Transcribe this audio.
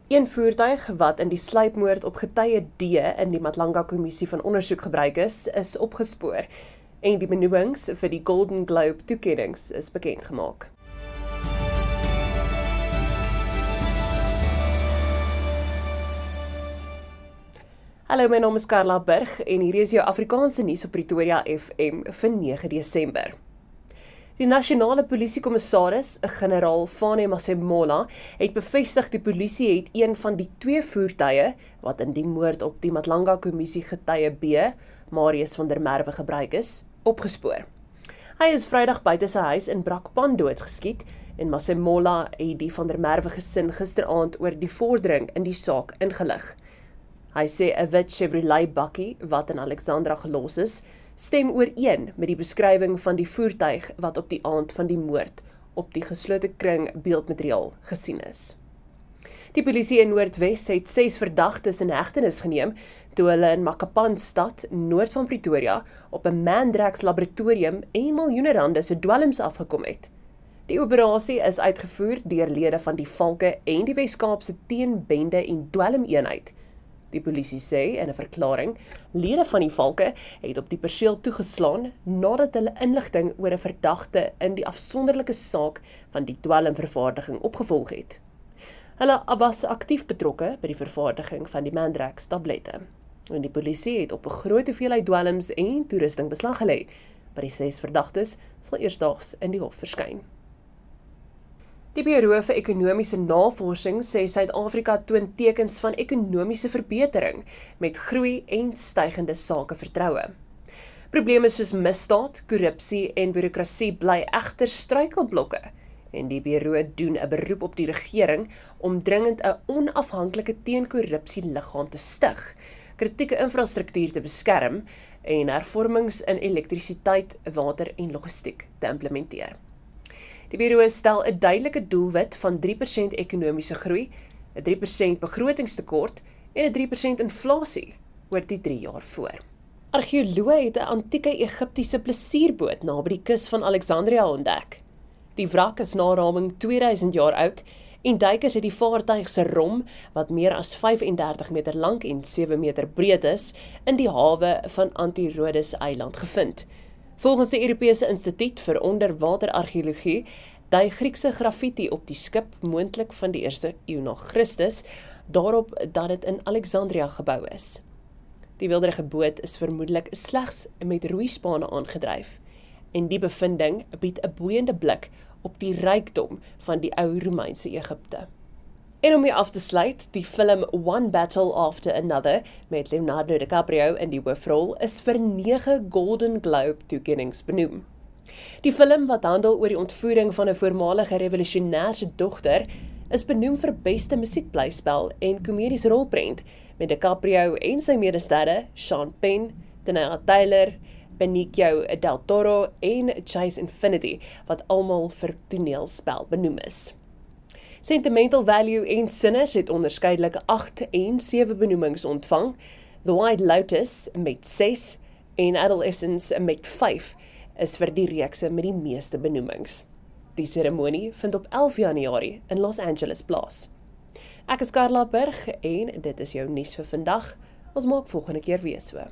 Een voertuig wat in die sluipmoord op getuie D in die Matlanga Kommissie van ondersoek gebruik is opgespoor en die benoemings vir die Golden Globe toekennings is bekend gemaak. Hallo, my naam is Carla Burg en hier is jou Afrikaanse nuus op Pretoria FM vir 9 Desember. Die nasionale polisiekommissaris, generaal Fane Masemola, het bevestig die polisie het een van die 2 voertuie wat in die moord op die Matlanga Kommissie getuie B, Marius van der Merwe gebruik is, opgespoor. Hy is Vrydag buite sy huis in Brakpan doodgeskiet en Masemola het die van der Merwe gesin gisteraand oor die vordering in die saak ingelig. Hy sê 'n wit Chevrolet bakkie wat in Alexandra gelos is, stem ooreen met die beskrywing van die voertuig wat op die aand van die moord op die geslote kring beeldmateriaal gesien is. Die polisie in Noordwes het 6 verdagtes in hegtenis geneem toe hulle in Makapanstad, noord van Pretoria, op 'n Mandrax laboratorium en miljoene rande se dwelms afgekom het. Die operasie is uitgevoer deur lede van die Valke en die Wes-Kaapse Teenbende en Dwelmeenheid. Die polisie sê in 'n verklaring, lede van die Valke het op die perseel toegeslaan nadat hulle inligting oor 'n verdagte in die afsonderlike saak van die dwelmvervaardiging opgevolg het. Hulle was aktief betrokke by die vervaardiging van die Mandrax tablette. En die polisie het op 'n groot hoeveelheid dwelms en toerusting beslag gelê, maar die 6 verdagtes sal eersdaags in die hof verskyn. Die Buro vir Ekonomiese Navorsing sê Suid-Afrika toon tekens van ekonomiese verbetering met groei en stygende sakevertroue. Probleme soos misdaad, korrupsie en bureaukrasie bly egter struikelblokke en die Buro doen 'n beroep op die regering om dringend 'n onafhanklike teenkorrupsie-liggaam te stig, kritieke infrastruktuur te beskerm en hervormings in elektrisiteit, water en logistiek te implementeer. Die Buro stel 'n duidelike doelwit van 3% ekonomiese groei, 'n 3% begrotingstekort en 'n 3% inflasie oor die 3 jaar voor. Argeoloë het 'n antieke Egiptiese plesierboot naby die kus van Alexandria ontdek. Die wrak is na raming 2000 jaar oud en duikers het die vaartuig se rom, wat meer as 35 meter lank en 7 meter breed is, in die hawe van Anti-Rhodes-eiland gevind. Volgens die Europese Instituut vir Onderwaterargeologie dui Griekse graffiti op die skip moontlik van die 1ste eeu na Christus daarop dat dit in Alexandria gebou is. Die wilderige boot is vermoedelik slegs met roeispane aangedryf en die bevinding bied 'n boeiende blik op die rykdom van die ou Romeinse Egipte. En om mee af te sluit, die film One Battle After Another met Leonardo DiCaprio in die hoofrol is vir 9 Golden Globe toekennings benoem. Die film, wat handel oor die ontvoering van 'n voormalige revolusionêre dogter, is benoem vir beste musiekblyspel en komediese rolprent met DiCaprio en sy medesterre Sean Penn, Teyana Taylor, Benicio del Toro en Chase Infinity, wat almal vir toneelspel benoem is. Sentimental Value en Sinners het onderskeidelik 8 en 7 benoemings ontvang, The White Lotus met 6 en Adolescence met 5 is vir die reekse met die meeste benoemings. Die seremonie vind op 11 Januarie in Los Angeles plaas. Ek is Carla Burg en dit is jou nuus vir vandag. Ons maak volgende keer weer so.